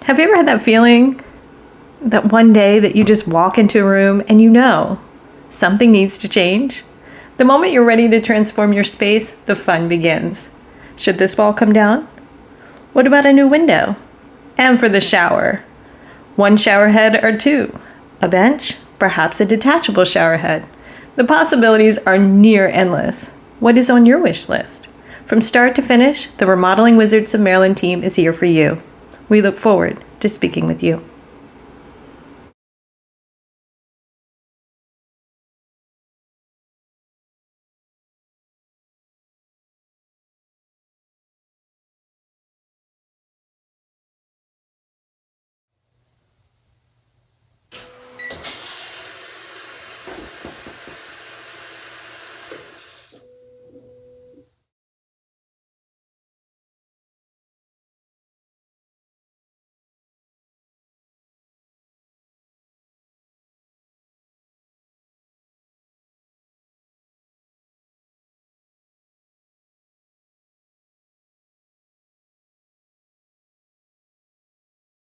Have you ever had that feeling that one day that you just walk into a room and you know something needs to change? The moment you're ready to transform your space, the fun begins. Should this wall come down? What about a new window? And for the shower, one shower head or two? A bench? Perhaps a detachable shower head? The possibilities are near endless. What is on your wish list? From start to finish, the Remodeling Wizards of Maryland team is here for you. We look forward to speaking with you.